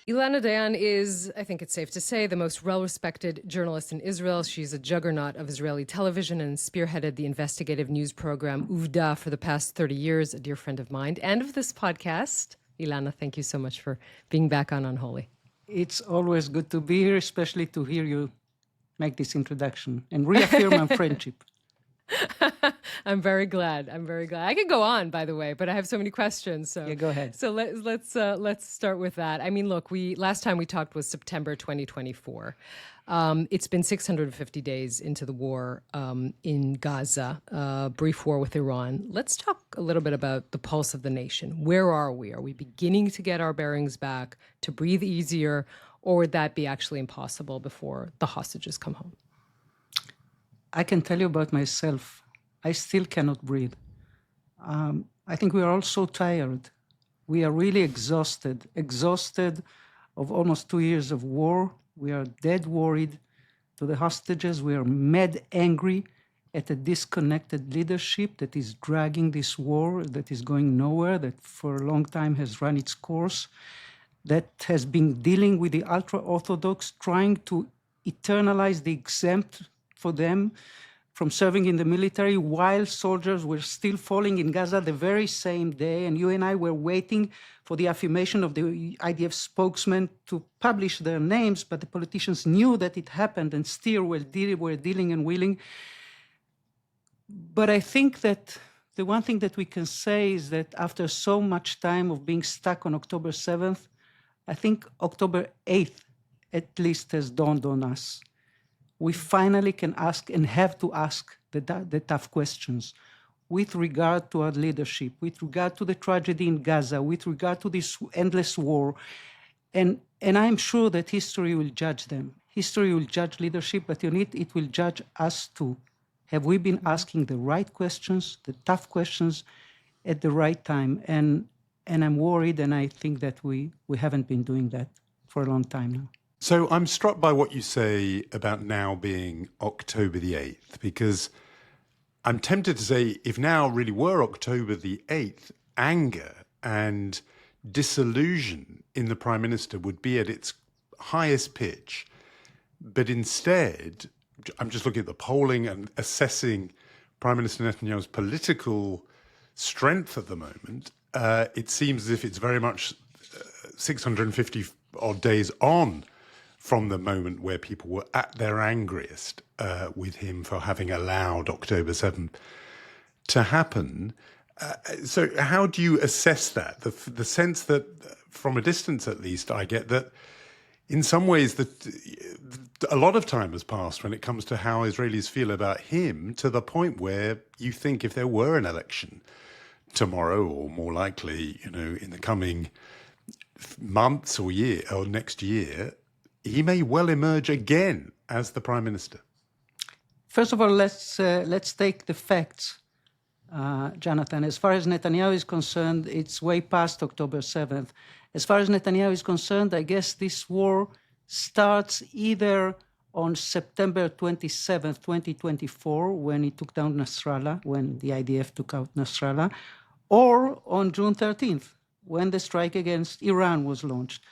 Ilana Dayan is, I think it's safe to say, the most well-respected journalist in Israel. She's a juggernaut of Israeli television and spearheaded the investigative news program Uvda for the past 30 years, a dear friend of mine and of this podcast. Ilana, thank you so much for being back on Unholy. It's always good to be here, especially to hear you make this introduction and reaffirm our friendship. I'm very glad. I could go on, by the way, but I have so many questions. So yeah, go ahead. So let's start with that. I mean, look, last time we talked was September 2024. It's been 650 days into the war in Gaza, brief war with Iran. Let's talk a little bit about the pulse of the nation. Where are we? Are we beginning to get our bearings back, to breathe easier, or would that be actually impossible before the hostages come home? I can tell you about myself. I still cannot breathe. I think we are all so tired. We are really exhausted of almost 2 years of war. We are dead worried to the hostages. We are mad angry at a disconnected leadership that is dragging this war, that is going nowhere, that for a long time has run its course, that has been dealing with the ultra-Orthodox, trying to eternalize the exempt for them from serving in the military while soldiers were still falling in Gaza the very same day. And you and I were waiting for the affirmation of the IDF spokesman to publish their names, but the politicians knew that it happened and still were dealing and willing. But I think that the one thing that we can say is that after so much time of being stuck on October 7th, I think October 8th at least has dawned on us. We finally can ask and have to ask the tough questions with regard to our leadership, with regard to the tragedy in Gaza, with regard to this endless war. And I'm sure that history will judge them. History will judge leadership, but it will judge us too. Have we been asking the right questions, the tough questions, at the right time? And I'm worried, and I think that we haven't been doing that for a long time now. So I'm struck by what you say about now being October the 8th, because I'm tempted to say if now really were October the 8th, anger and disillusion in the Prime Minister would be at its highest pitch. But instead, I'm just looking at the polling and assessing Prime Minister Netanyahu's political strength at the moment. It seems as if it's very much 650 odd days on from the moment where people were at their angriest with him for having allowed October 7th to happen. So how do you assess that? The sense that, from a distance at least, I get that in some ways that a lot of time has passed when it comes to how Israelis feel about him, to the point where you think if there were an election tomorrow, or more likely, in the coming months or year or next year, he may well emerge again as the Prime Minister. First of all, let's take the facts, Jonathan. As far as Netanyahu is concerned, it's way past October 7th. As far as Netanyahu is concerned, I guess this war starts either on September 27th, 2024, when he took down Nasrallah, when the IDF took out Nasrallah, or on June 13th, when the strike against Iran was launched.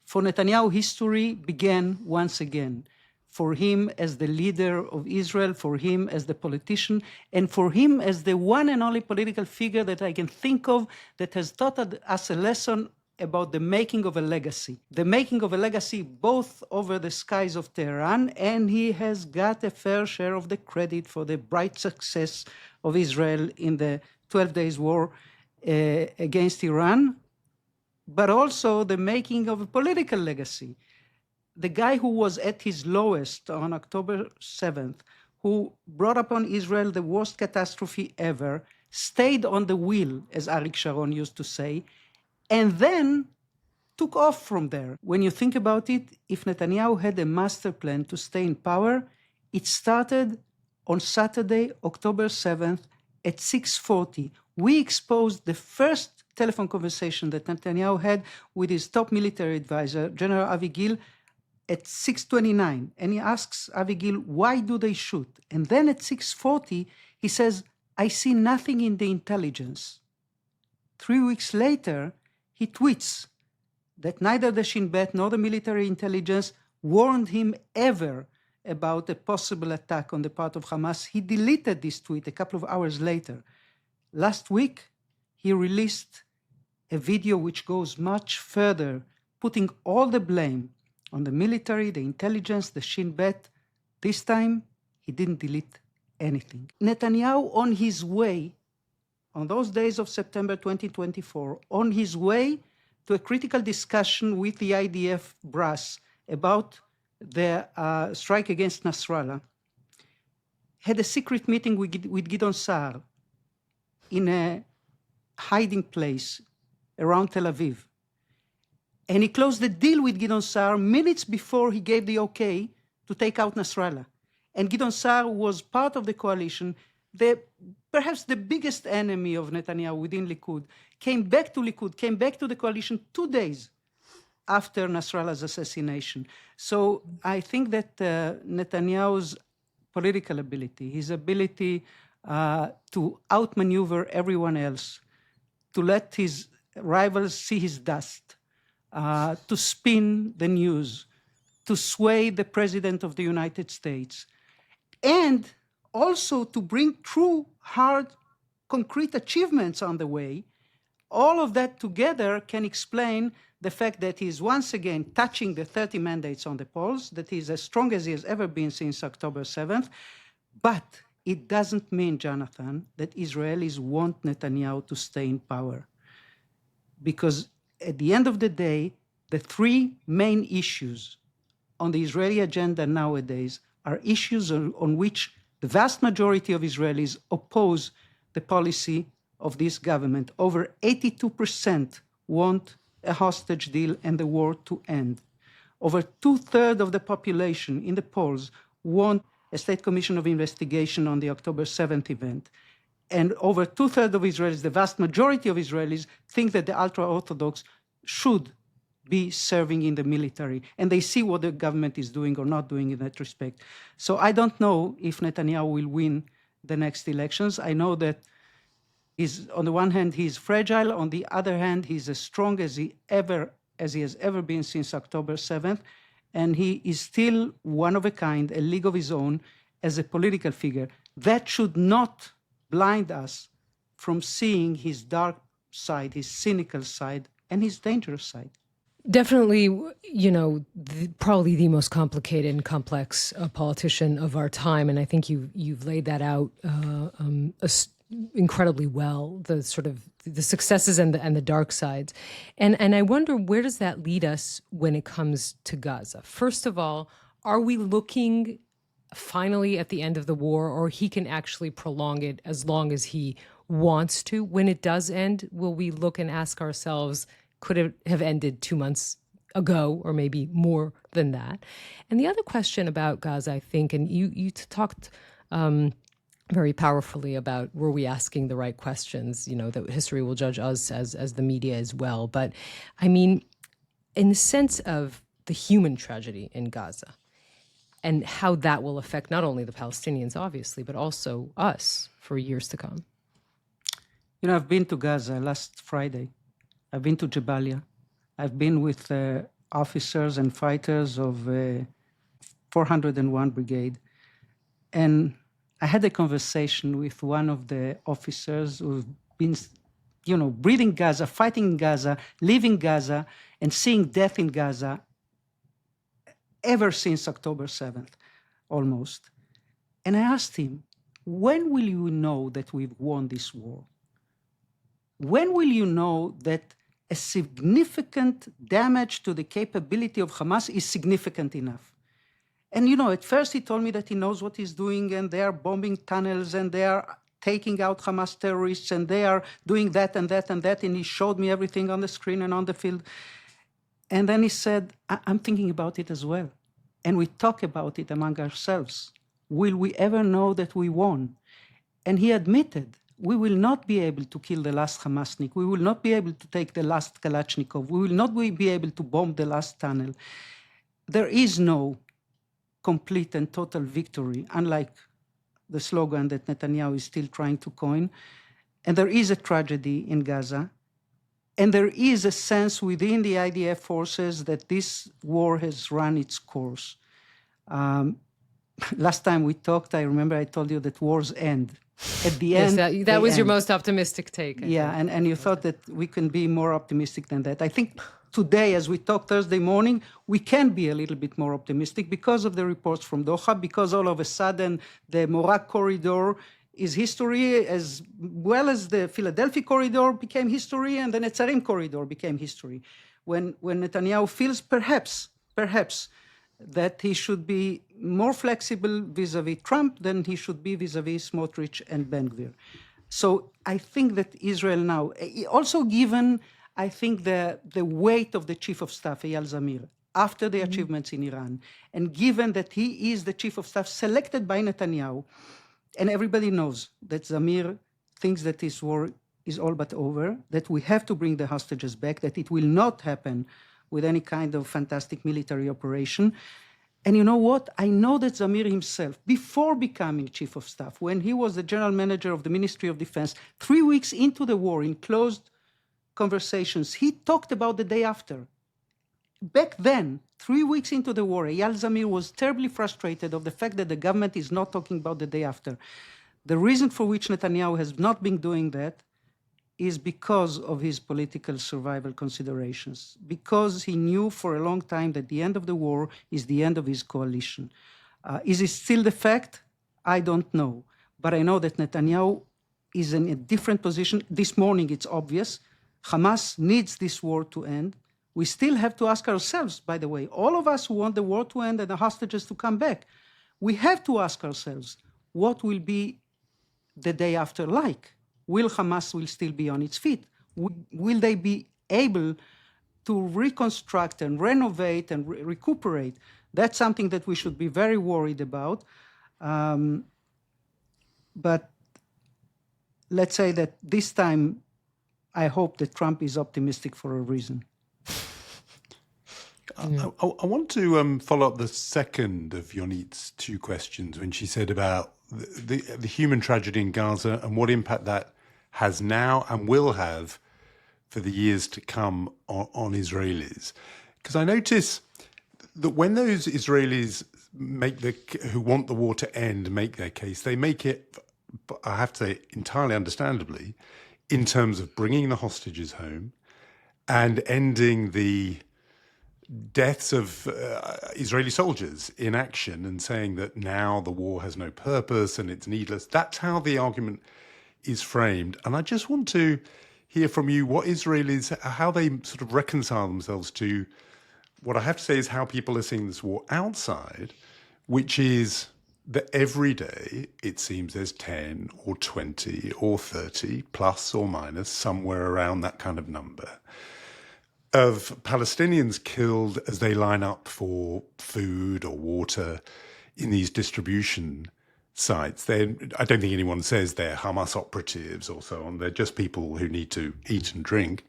For Netanyahu, history began once again. For him as the leader of Israel, for him as the politician, and for him as the one and only political figure that I can think of that has taught us a lesson about the making of a legacy. The making of a legacy both over the skies of Tehran, and he has got a fair share of the credit for the bright success of Israel in the 12 days war against Iran, but also the making of a political legacy. The guy who was at his lowest on October 7th, who brought upon Israel the worst catastrophe ever, stayed on the wheel, as Arik Sharon used to say, and then took off from there. When you think about it, if Netanyahu had a master plan to stay in power, it started on Saturday, October 7th at 6:40. We exposed the first telephone conversation that Netanyahu had with his top military advisor, General Avi Gil, at 6:29. And he asks Avi Gil, why do they shoot? And then at 6:40, he says, I see nothing in the intelligence. 3 weeks later, he tweets, that neither the Shin Bet nor the military intelligence warned him ever about a possible attack on the part of Hamas. He deleted this tweet a couple of hours later. Last week, he released a video which goes much further, putting all the blame on the military, the intelligence, the Shin Bet. This time, he didn't delete anything. Netanyahu, on his way, on those days of September 2024, on his way to a critical discussion with the IDF brass about the strike against Nasrallah, had a secret meeting with Gideon Sa'ar in a hiding place around Tel Aviv. And he closed the deal with Gideon Sa'ar minutes before he gave the okay to take out Nasrallah. And Gideon Sa'ar was part of the coalition, perhaps the biggest enemy of Netanyahu within Likud, came back to the coalition 2 days after Nasrallah's assassination. So I think that Netanyahu's political ability, his ability to outmaneuver everyone else, to let his rivals see his dust, to spin the news, to sway the President of the United States, and also to bring true, hard, concrete achievements on the way, all of that together can explain the fact that he's once again touching the 30 mandates on the polls, that he's as strong as he has ever been since October 7th. But it doesn't mean, Jonathan, that Israelis want Netanyahu to stay in power. Because at the end of the day, the three main issues on the Israeli agenda nowadays are issues on which the vast majority of Israelis oppose the policy of this government. Over 82% want a hostage deal and the war to end. Over 2/3 of the population in the polls want a state commission of investigation on the October 7th event. And over 2/3 of Israelis, the vast majority of Israelis, think that the ultra-Orthodox should be serving in the military. And they see what the government is doing or not doing in that respect. So I don't know if Netanyahu will win the next elections. I know that on the one hand, he's fragile. On the other hand, he's as strong as he has ever been since October 7th. And he is still one of a kind, a league of his own, as a political figure. That should not blind us from seeing his dark side, his cynical side, and his dangerous side. Definitely, probably the most complicated and complex politician of our time, and I think you've laid that out incredibly well. The sort of the successes and the dark sides, and I wonder, where does that lead us when it comes to Gaza? First of all, are we looking finally at the end of the war, or he can actually prolong it as long as he wants to? When it does end, will we look and ask ourselves, could it have ended 2 months ago, or maybe more than that? And the other question about Gaza, I think, and you talked very powerfully about, were we asking the right questions? That history will judge us as the media as well. But I mean, in the sense of the human tragedy in Gaza and how that will affect not only the Palestinians, obviously, but also us for years to come. I've been to Gaza last Friday. I've been to Jabalia. I've been with officers and fighters of 401 Brigade. And I had a conversation with one of the officers who've been, breathing Gaza, fighting in Gaza, living Gaza, and seeing death in Gaza ever since October 7th, almost. And I asked him, when will you know that we've won this war? When will you know that a significant damage to the capability of Hamas is significant enough? And, at first he told me that he knows what he's doing, and they are bombing tunnels, and they are taking out Hamas terrorists, and they are doing that and that and that, and he showed me everything on the screen and on the field. And then he said, I'm thinking about it as well. And we talk about it among ourselves. Will we ever know that we won? And he admitted, we will not be able to kill the last Hamasnik. We will not be able to take the last Kalashnikov. We will not be able to bomb the last tunnel. There is no complete and total victory, unlike the slogan that Netanyahu is still trying to coin. And there is a tragedy in Gaza. And there is a sense within the IDF forces that this war has run its course. Last time we talked, I remember I told you that wars end. At the Yes, end, that was they your end. most optimistic take. I Yeah, think. and you thought that we can be more optimistic than that. I think today, as we talk Thursday morning, we can be a little bit more optimistic because of the reports from Doha, because all of a sudden the Morag corridor is history, as well as the Philadelphia corridor became history and the Netzarim corridor became history. When Netanyahu feels perhaps, that he should be more flexible vis-a-vis Trump than he should be vis-a-vis Smotrich and Ben-Gvir. So I think that Israel now, also given, I think, the weight of the chief of staff, Eyal Zamir, after the achievements in Iran, and given that he is the chief of staff selected by Netanyahu, and everybody knows that Zamir thinks that this war is all but over, that we have to bring the hostages back, that it will not happen with any kind of fantastic military operation. And you know what? I know that Zamir himself, before becoming chief of staff, when he was the general manager of the Ministry of Defense, 3 weeks into the war, in closed conversations, he talked about the day after. Back then, 3 weeks into the war, Eyal Zamir was terribly frustrated of the fact that the government is not talking about the day after. The reason for which Netanyahu has not been doing that is because of his political survival considerations, because he knew for a long time that the end of the war is the end of his coalition. Is it still the fact? I don't know. But I know that Netanyahu is in a different position. This morning, it's obvious. Hamas needs this war to end. We still have to ask ourselves, by the way, all of us who want the war to end and the hostages to come back, we have to ask ourselves, what will be the day after like? Will Hamas will still be on its feet? Will they be able to reconstruct and renovate and recuperate? That's something that we should be very worried about. But let's say that this time, I hope that Trump is optimistic for a reason. I want to follow up the second of Yonit's two questions when she said about the human tragedy in Gaza and what impact that has now and will have for the years to come on Israelis. Because I notice that when those Israelis who want the war to end make their case, they make it, I have to say, entirely understandably, in terms of bringing the hostages home and ending the deaths of Israeli soldiers in action and saying that now the war has no purpose and it's needless. That's how the argument is framed. And I just want to hear from you what Israelis, how they sort of reconcile themselves to what I have to say is how people are seeing this war outside, which is that every day it seems there's 10 or 20 or 30 plus or minus, somewhere around that kind of number, of Palestinians killed as they line up for food or water in these distribution sites. I don't think anyone says they're Hamas operatives or so on. They're just people who need to eat and drink.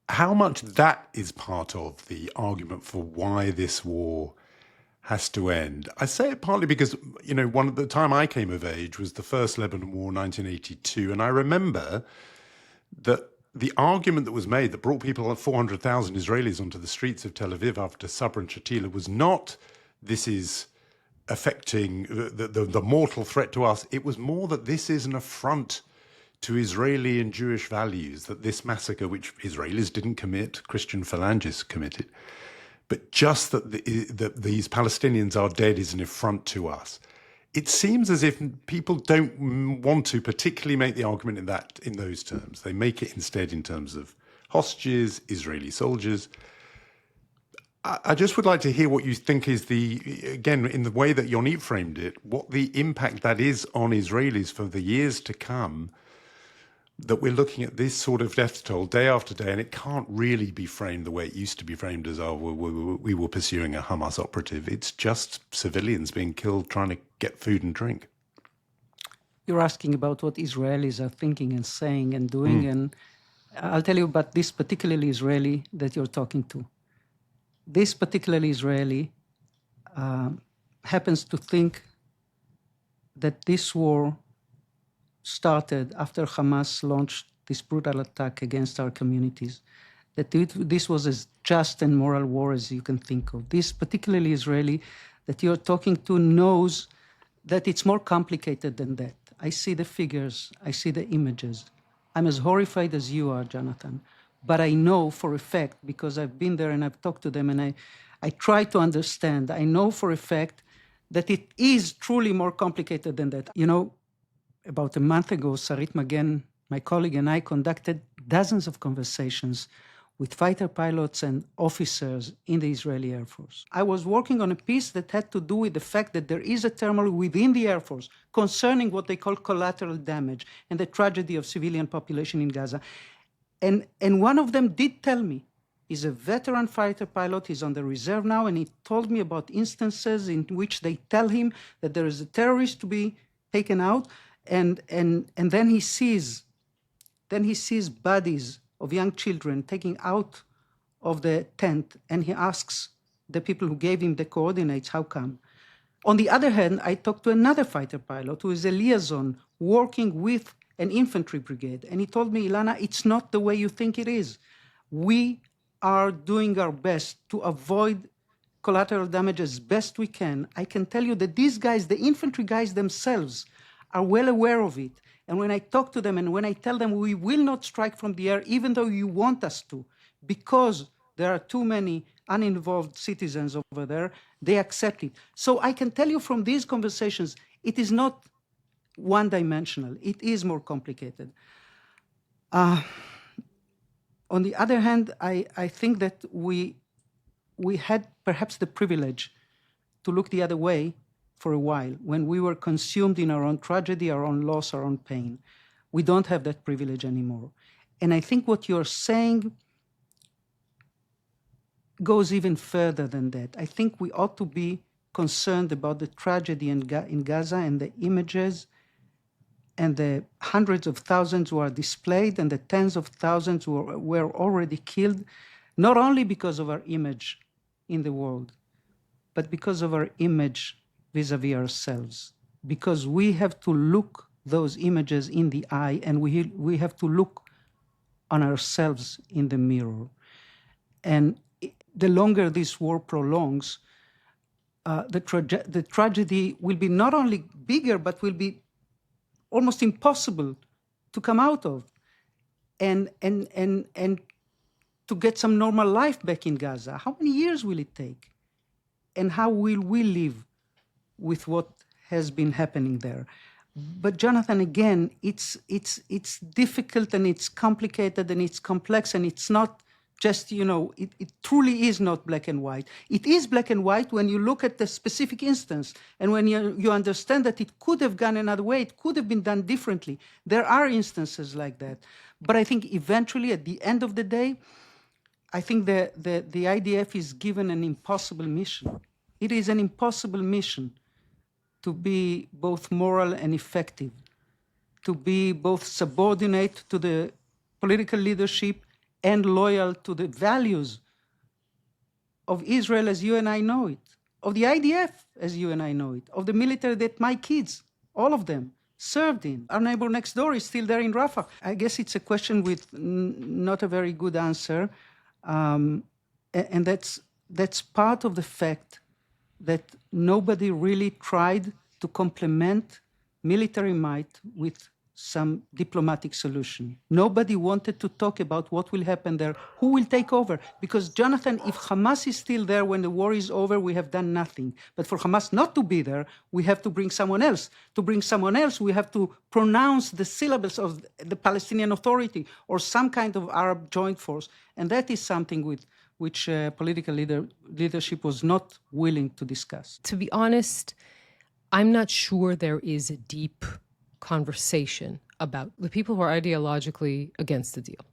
How much that is part of the argument for why this war has to end? I say it partly because, one of the time I came of age was the first Lebanon War, 1982. And I remember that the argument that was made that brought people, 400,000 Israelis onto the streets of Tel Aviv after Sabra and Shatila was not this is affecting the mortal threat to us. It was more that this is an affront to Israeli and Jewish values, that this massacre, which Israelis didn't commit, Christian phalangists committed, but just that these Palestinians are dead is an affront to us. It seems as if people don't want to particularly make the argument in those terms. They make it instead in terms of hostages, Israeli soldiers. I just would like to hear what you think is again, in the way that Yonit framed it, what the impact that is on Israelis for the years to come, that we're looking at this sort of death toll day after day, and it can't really be framed the way it used to be framed as, we were pursuing a Hamas operative. It's just civilians being killed trying to get food and drink. You're asking about what Israelis are thinking and saying and doing, and I'll tell you about this particularly Israeli that you're talking to. This particularly Israeli happens to think that this war started after Hamas launched this brutal attack against our communities, that this was as just and moral war as you can think of. This particularly Israeli that you're talking to knows that it's more complicated than that. I see the figures, I see the images. I'm as horrified as you are, Jonathan. But I know for a fact, because I've been there and I've talked to them and I try to understand, I know for a fact that it is truly more complicated than that. You know, about a month ago, Sarit Magen, my colleague, and I conducted dozens of conversations with fighter pilots and officers in the Israeli Air Force. I was working on a piece that had to do with the fact that there is a turmoil within the Air Force concerning what they call collateral damage and the tragedy of civilian population in Gaza. And one of them did tell me, he's a veteran fighter pilot, he's on the reserve now, and he told me about instances in which they tell him that there is a terrorist to be taken out, and then he sees bodies of young children taken out of the tent, and he asks the people who gave him the coordinates, how come? On the other hand, I talked to another fighter pilot who is a liaison working with an infantry brigade, and he told me, Ilana, it's not the way you think it is. We are doing our best to avoid collateral damage as best we can. I can tell you that these guys, the infantry guys themselves, are well aware of it. And when I talk to them and when I tell them we will not strike from the air, even though you want us to, because there are too many uninvolved citizens over there, they accept it. So I can tell you from these conversations, it is not one-dimensional. It is more complicated. On the other hand, I think that we had perhaps the privilege to look the other way for a while, when we were consumed in our own tragedy, our own loss, our own pain. We don't have that privilege anymore. And I think what you're saying goes even further than that. I think we ought to be concerned about the tragedy in Gaza and the images and the hundreds of thousands who are displaced and the tens of thousands who were already killed, not only because of our image in the world, but because of our image vis-a-vis ourselves, because we have to look those images in the eye and we have to look on ourselves in the mirror. And the longer this war prolongs, the tragedy will be not only bigger, but will be almost impossible to come out of and to get some normal life back in Gaza. How many years will it take? And how will we live with what has been happening there? But Jonathan, again, it's difficult and it's complicated and it's complex and it's not just, it truly is not black and white. It is black and white when you look at the specific instance and when you understand that it could have gone another way, it could have been done differently. There are instances like that. But I think eventually, at the end of the day, I think the IDF is given an impossible mission. It is an impossible mission to be both moral and effective, to be both subordinate to the political leadership and loyal to the values of Israel as you and I know it, of the IDF as you and I know it, of the military that my kids, all of them, served in. Our neighbor next door is still there in Rafah. I guess it's a question with not a very good answer, and that's part of the fact that nobody really tried to complement military might with some diplomatic solution. Nobody wanted to talk about what will happen there, who will take over. Because, Jonathan, if Hamas is still there when the war is over, we have done nothing. But for Hamas not to be there, we have to bring someone else. To bring someone else, we have to pronounce the syllables of the Palestinian Authority or some kind of Arab joint force. And that is something with which political leadership was not willing to discuss. To be honest, I'm not sure there is a deep conversation about the people who are ideologically against the deal,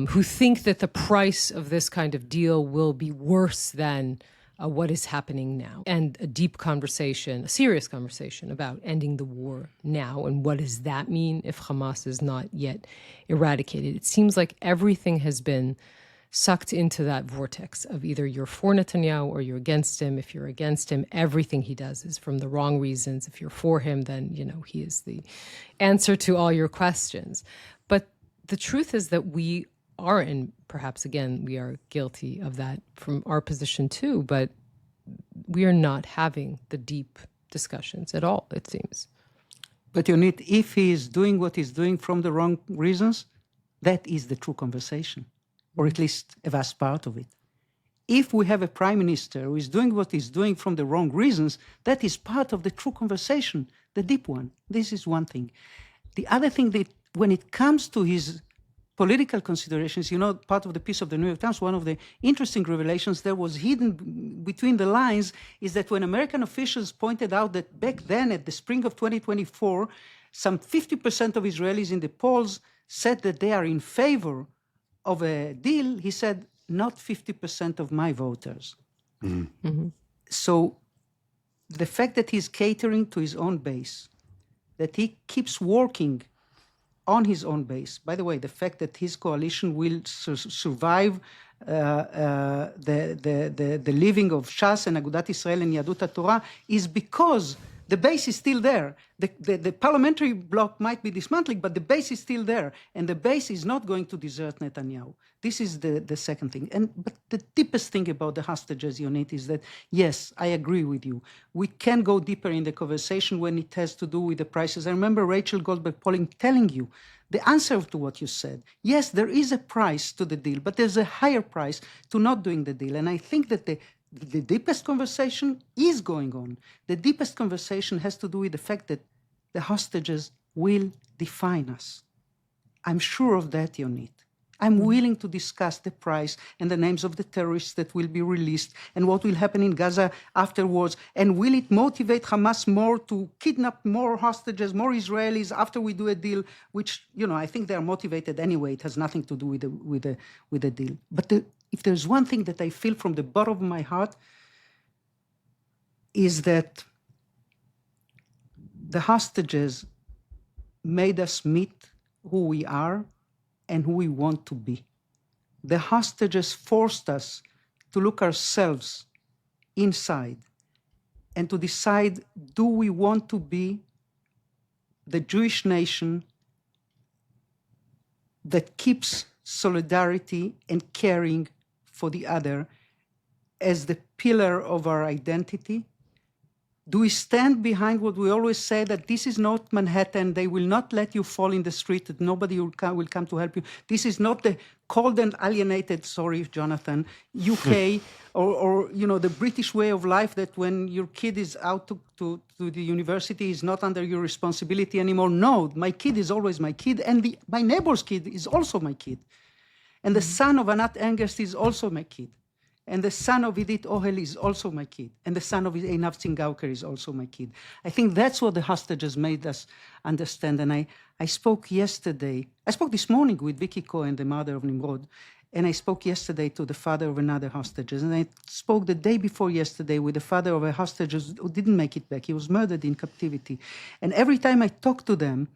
who think that the price of this kind of deal will be worse than what is happening now. And a deep conversation, a serious conversation about ending the war now and what does that mean if Hamas is not yet eradicated. It seems like everything has been sucked into that vortex of either you're for Netanyahu or you're against him. If you're against him, everything he does is from the wrong reasons. If you're for him, then, he is the answer to all your questions. But the truth is that we are, and perhaps again, we are guilty of that from our position too, but we are not having the deep discussions at all, it seems. But Yonit, if he is doing what he's doing from the wrong reasons, that is the true conversation, or at least a vast part of it. If we have a prime minister who is doing what he's doing from the wrong reasons, that is part of the true conversation, the deep one. This is one thing. The other thing, that when it comes to his political considerations, part of the piece of the New York Times, one of the interesting revelations that was hidden between the lines is that when American officials pointed out that back then, at the spring of 2024, some 50% of Israelis in the polls said that they are in favor of a deal, he said, not 50% of my voters. Mm-hmm. Mm-hmm. So the fact that he's catering to his own base, that he keeps working on his own base. By the way, the fact that his coalition will survive the leaving of Shas and Agudat Israel and Yadut HaTorah is because the base is still there. The parliamentary bloc might be dismantling, but the base is still there. And the base is not going to desert Netanyahu. This is the second thing. But the deepest thing about the hostages unit is that, yes, I agree with you. We can go deeper in the conversation when it has to do with the prices. I remember Rachel Goldberg-Polling telling you the answer to what you said. Yes, there is a price to the deal, but there's a higher price to not doing the deal. And I think that the deepest conversation is going on. The deepest conversation has to do with the fact that the hostages will define us. I'm sure of that, Yonit. I'm willing to discuss the price and the names of the terrorists that will be released and what will happen in Gaza afterwards. And will it motivate Hamas more to kidnap more hostages, more Israelis after we do a deal, which, I think they are motivated anyway. It has nothing to do with the deal. But if there's one thing that I feel from the bottom of my heart is that the hostages made us meet who we are and who we want to be. The hostages forced us to look ourselves inside and to decide, do we want to be the Jewish nation that keeps solidarity and caring for the other as the pillar of our identity? Do we stand behind what we always say, that this is not Manhattan, they will not let you fall in the street, that nobody will come to help you. This is not the cold and alienated, sorry, Jonathan, UK or the British way of life, that when your kid is out to the university is not under your responsibility anymore. No, my kid is always my kid, and my neighbor's kid is also my kid. And the son of Anat Engest is also my kid. And the son of Idit Ohel is also my kid. And the son of Einav Zingauker is also my kid. I think that's what the hostages made us understand. And I spoke this morning with Vicky Cohen, the mother of Nimrod. And I spoke yesterday to the father of another hostage. And I spoke the day before yesterday with the father of a hostage who didn't make it back. He was murdered in captivity. And every time I talk to them,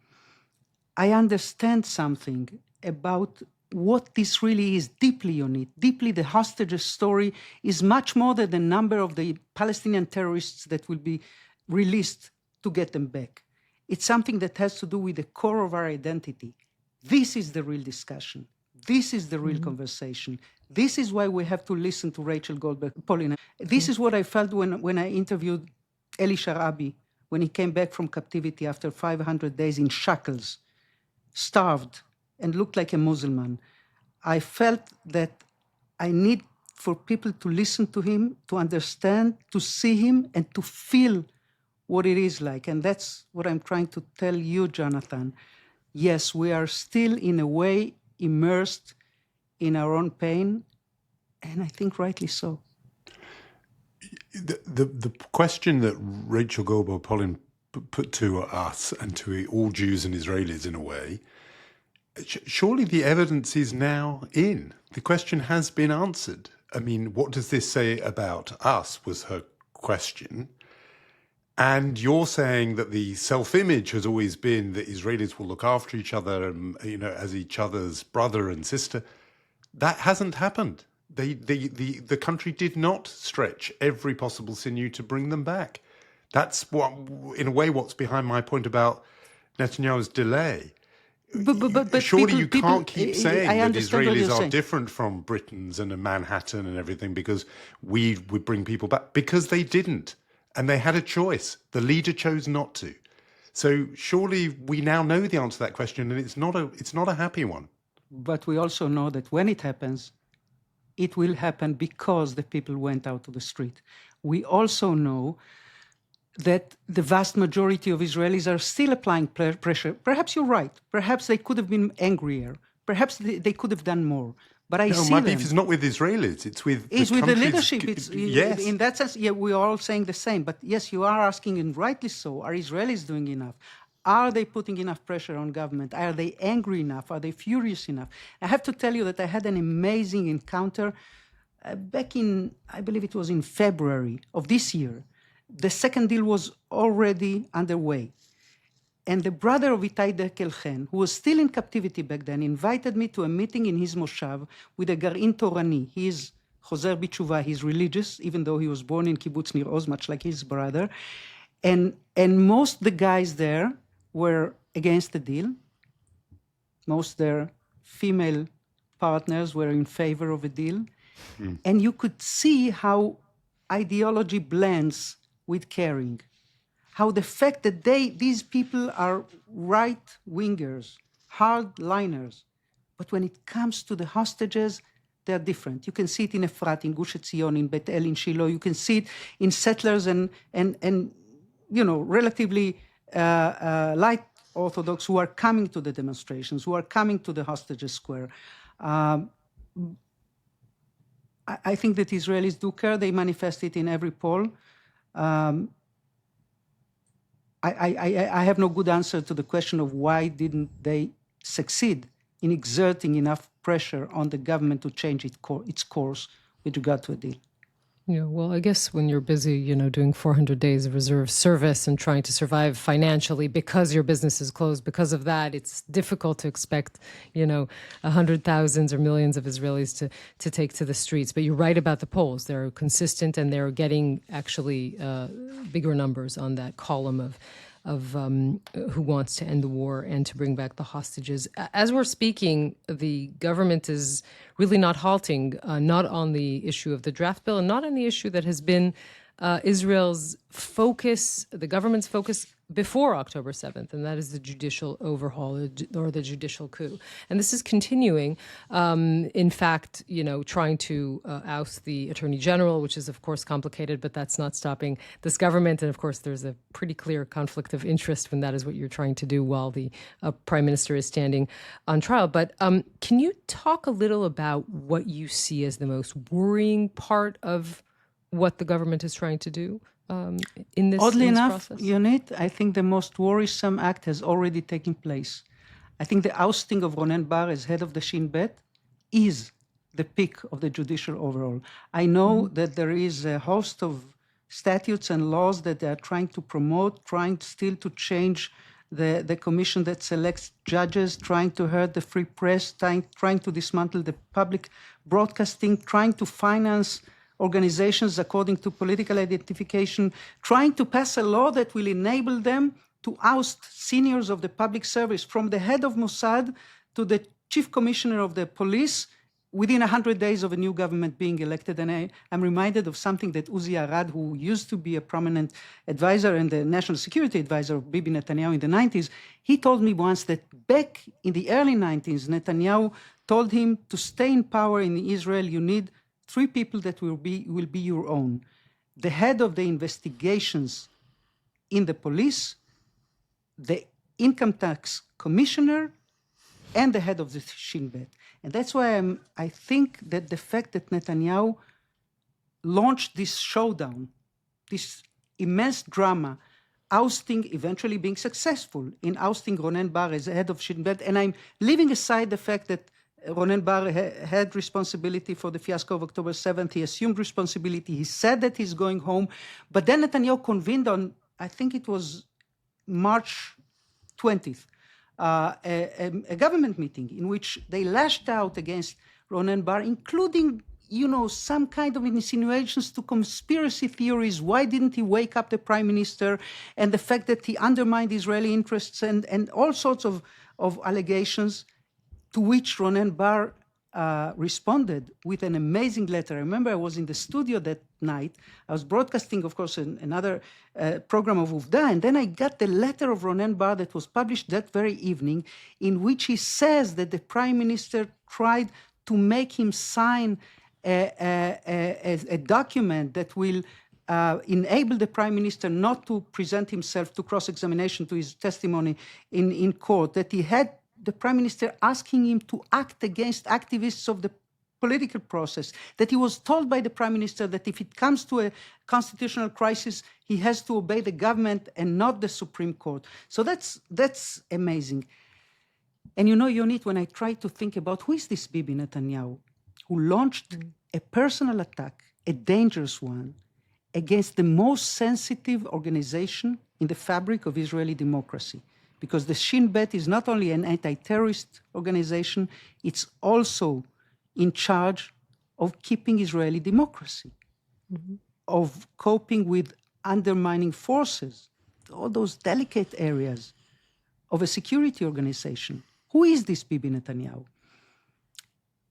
I understand something about what this really is deeply on it. Deeply, the hostages story is much more than the number of the Palestinian terrorists that will be released to get them back. It's something that has to do with the core of our identity. This is the real discussion. This is the real conversation. This is why we have to listen to Rachel Goldberg-Polling. This is what I felt when I interviewed Eli Sharabi, when he came back from captivity after 500 days in shackles, starved, and looked like a Muslim. I felt that I need for people to listen to him, to understand, to see him, and to feel what it is like. And that's what I'm trying to tell you, Jonathan. Yes, we are still, in a way, immersed in our own pain, and I think rightly so. The question that Rachel Goldberg-Polling put to us and to all Jews and Israelis in a way, surely the evidence is now in. The question has been answered. I mean, what does this say about us, was her question. And you're saying that the self-image has always been that Israelis will look after each other and, as each other's brother and sister. That hasn't happened. The country did not stretch every possible sinew to bring them back. That's what, in a way, what's behind my point about Netanyahu's delay. Surely you can't keep saying I that understand what Israelis you're are saying. different from Britons and Manhattan and everything because we would bring people back, because they didn't. And they had a choice. The leader chose not to. So surely we now know the answer to that question, and it's not a happy one. But we also know that when it happens, it will happen because the people went out to the street. We also know that the vast majority of Israelis are still applying pressure. Perhaps you're right. Perhaps they could have been angrier. Perhaps they could have done more. But I No, see my them. beef is not with Israelis. It's with It's the with the countries. leadership. It's, Yes. in that sense, yeah, we are all saying the same. But yes, you are asking, and rightly so, are Israelis doing enough? Are they putting enough pressure on government? Are they angry enough? Are they furious enough? I have to tell you that I had an amazing encounter back in, I believe it was in February of this year. The second deal was already underway. And the brother of Itai Dekel-Chen, who was still in captivity back then, invited me to a meeting in his moshav with a Garin Torani. He is Chozer B'Tshuva, he's religious, even though he was born in Kibbutz Nir Oz, much like his brother. And most of the guys there were against the deal. Most of their female partners were in favor of a deal. And you could see how ideology blends with caring. How the fact that these people are right-wingers, hardliners, but when it comes to the hostages, they're different. You can see it in Efrat, in Gush Etzion, in Bet El, in Shiloh. You can see it in settlers and relatively light Orthodox who are coming to the demonstrations, who are coming to the hostages square. I think that Israelis do care. They manifest it in every poll. I have no good answer to the question of why didn't they succeed in exerting enough pressure on the government to change its course with regard to a deal. Yeah, well, I guess when you're busy, doing 400 days of reserve service and trying to survive financially because your business is closed, because of that, it's difficult to expect, hundred thousands or millions of Israelis to take to the streets. But you're right about the polls. They're consistent and they're getting actually bigger numbers on that column of who wants to end the war and to bring back the hostages. As we're speaking, the government is really not halting, not on the issue of the draft bill and not on the issue that has been Israel's focus, the government's focus before October 7th, and that is the judicial overhaul or the judicial coup. And this is continuing, in fact, trying to oust the Attorney General, which is, of course, complicated, but that's not stopping this government. And, of course, there's a pretty clear conflict of interest when that is what you're trying to do while the Prime Minister is standing on trial. But can you talk a little about what you see as the most worrying part of what the government is trying to do in this Oddly enough, process? Yonit, I think the most worrisome act has already taken place. I think the ousting of Ronen Bar as head of the Shin Bet is the peak of the judicial overhaul. I know that there is a host of statutes and laws that they are trying to promote, trying still to change the commission that selects judges, trying to hurt the free press, trying to dismantle the public broadcasting, trying to finance organizations according to political identification, trying to pass a law that will enable them to oust seniors of the public service from the head of Mossad to the chief commissioner of the police within 100 days of a new government being elected. And I'm reminded of something that Uzi Arad, who used to be a prominent advisor and the national security advisor of Bibi Netanyahu in the 90s, he told me once that back in the early 90s, Netanyahu told him to stay in power in Israel, you need 3 people that will be your own. The head of the investigations in the police, the income tax commissioner, and the head of the Shin Bet. And that's why I think that the fact that Netanyahu launched this showdown, this immense drama, eventually being successful in ousting Ronen Bar as head of Shin Bet, and I'm leaving aside the fact that Ronen Bar had responsibility for the fiasco of October 7th. He assumed responsibility. He said that he's going home. But then Netanyahu convened on, I think it was March 20th, a government meeting in which they lashed out against Ronen Bar, including, some kind of insinuations to conspiracy theories. Why didn't he wake up the prime minister? And the fact that he undermined Israeli interests and all sorts of of allegations, to which Ronen Bar responded with an amazing letter. I remember I was in the studio that night. I was broadcasting, of course, another program of Uvda, and then I got the letter of Ronen Bar that was published that very evening, in which he says that the prime minister tried to make him sign a document that will enable the prime minister not to present himself to cross-examination, to his testimony in court, that he had the prime minister asking him to act against activists of the political process, that he was told by the prime minister that if it comes to a constitutional crisis, he has to obey the government and not the Supreme Court. So that's amazing. And you know, Yonit, when I try to think about who is this Bibi Netanyahu, who launched a personal attack, a dangerous one, against the most sensitive organization in the fabric of Israeli democracy. Because the Shin Bet is not only an anti-terrorist organization, it's also in charge of keeping Israeli democracy, of coping with undermining forces, all those delicate areas of a security organization. Who is this Bibi Netanyahu?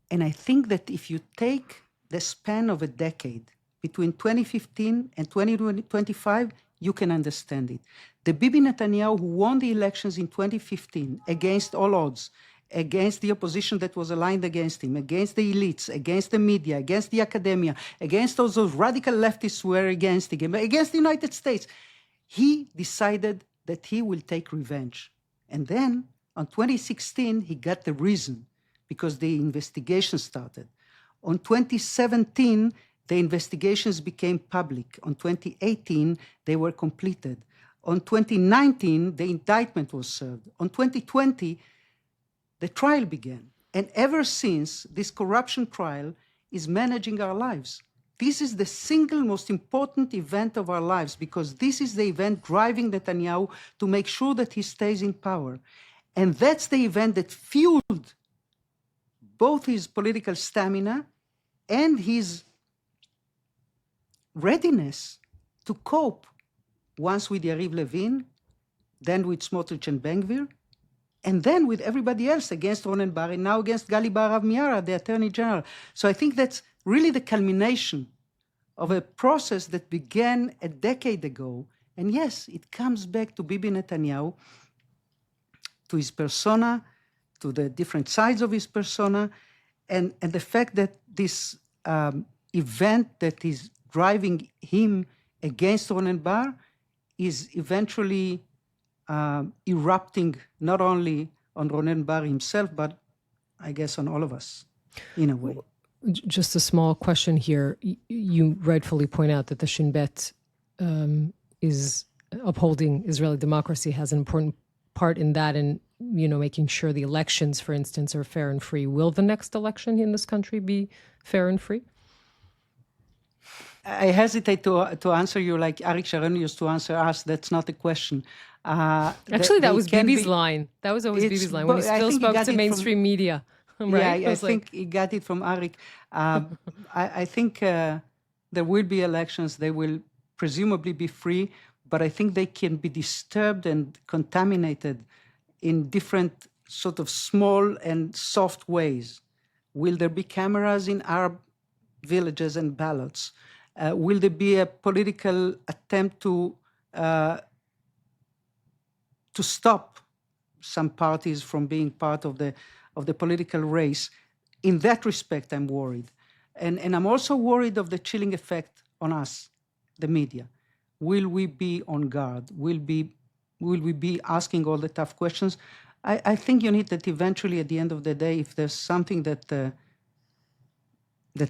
And I think that if you take the span of a decade, between 2015 and 2025, you can understand it. The Bibi Netanyahu who won the elections in 2015 against all odds, against the opposition that was aligned against him, against the elites, against the media, against the academia, against all those radical leftists who were against him, against the United States, he decided that he will take revenge. And then, on 2016, he got the reason, because the investigation started. On 2017, the investigations became public. On 2018, they were completed. On 2019, the indictment was served. On 2020, the trial began. And ever since, this corruption trial is managing our lives. This is the single most important event of our lives, because this is the event driving Netanyahu to make sure that he stays in power. And that's the event that fueled both his political stamina and his readiness to cope, once with Yariv Levin, then with Smotrich and Ben-Gvir, and then with everybody else against Ronen Bar, and now against Gali Baharav Miara, the Attorney General. So I think that's really the culmination of a process that began a decade ago. And yes, it comes back to Bibi Netanyahu, to his persona, to the different sides of his persona, and the fact that this event that is driving him against Ronen Bar is eventually erupting not only on Ronen Bar himself, but I guess on all of us, in a way. Just a small question here. You rightfully point out that the Shin Bet is upholding Israeli democracy, has an important part in that, and making sure the elections, for instance, are fair and free. Will the next election in this country be fair and free? I hesitate to answer you like Arik Sharon used to answer us. That's not a question. Actually, that was Bibi's line. That was always Bibi's line when he still spoke to mainstream media. Right? Yeah, I think he got it from Arik. I think there will be elections. They will presumably be free, but I think they can be disturbed and contaminated in different sort of small and soft ways. Will there be cameras in Arab villages and ballots? Will there be a political attempt to stop some parties from being part of the political race? In that respect, I'm worried. And I'm also worried of the chilling effect on us, the media. Will we be on guard? Will we be asking all the tough questions? I think, Yonit, that eventually, at the end of the day, if there's something that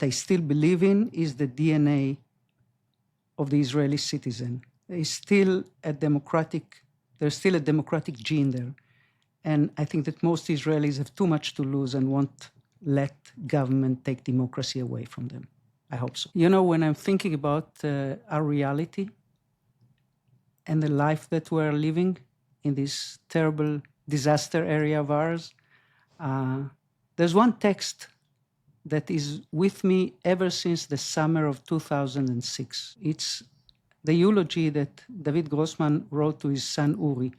I still believe in, is the DNA of the Israeli citizen. There's still a democratic gene there. And I think that most Israelis have too much to lose and won't let government take democracy away from them. I hope so. When I'm thinking about our reality and the life that we're living in this terrible disaster area of ours, there's one text that is with me ever since the summer of 2006. It's the eulogy that David Grossman wrote to his son Uri.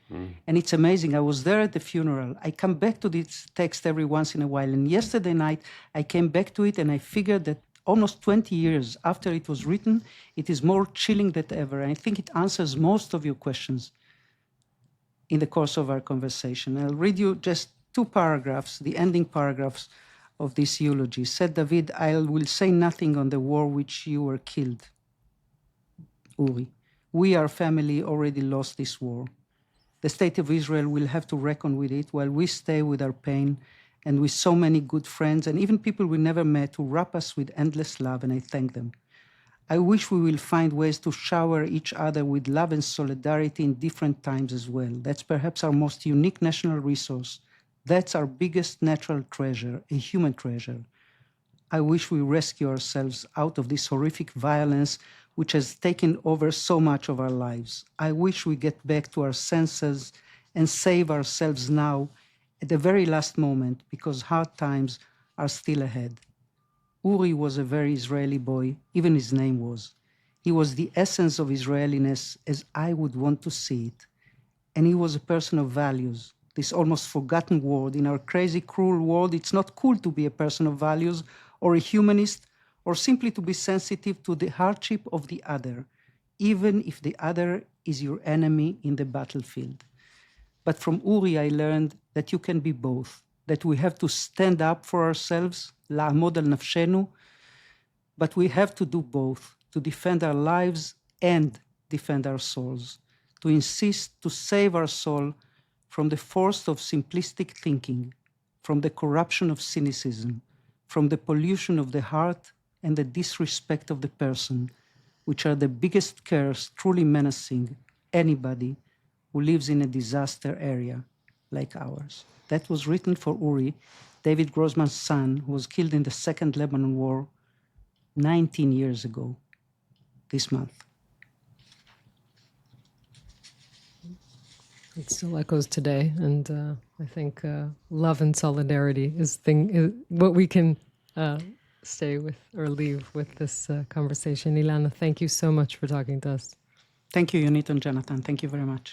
And it's amazing. I was there at the funeral. I come back to this text every once in a while. And yesterday night, I came back to it and I figured that almost 20 years after it was written, it is more chilling than ever. And I think it answers most of your questions in the course of our conversation. I'll read you just 2 paragraphs, the ending paragraphs of this eulogy. Said David, I will say nothing on the war which you were killed. Uri, we, our family, already lost this war. The state of Israel will have to reckon with it while we stay with our pain and with so many good friends and even people we never met who wrap us with endless love, and I thank them. I wish we will find ways to shower each other with love and solidarity in different times as well. That's perhaps our most unique national resource. That's our biggest natural treasure, a human treasure. I wish we rescue ourselves out of this horrific violence which has taken over so much of our lives. I wish we get back to our senses and save ourselves now at the very last moment, because hard times are still ahead. Uri was a very Israeli boy, even his name was. He was the essence of Israeliness as I would want to see it. And he was a person of values. This almost forgotten word. In our crazy, cruel world, it's not cool to be a person of values or a humanist, or simply to be sensitive to the hardship of the other, even if the other is your enemy in the battlefield. But from Uri I learned that you can be both, that we have to stand up for ourselves, la'amod al nafshenu, but we have to do both, to defend our lives and defend our souls, to insist to save our soul from the force of simplistic thinking, from the corruption of cynicism, from the pollution of the heart and the disrespect of the person, which are the biggest curse truly menacing anybody who lives in a disaster area like ours. That was written for Uri, David Grossman's son, who was killed in the Second Lebanon War 19 years ago this month. It still echoes today, and I think love and solidarity is what we can stay with or leave with this conversation. Ilana, thank you so much for talking to us. Thank you, Yonit and Jonathan. Thank you very much.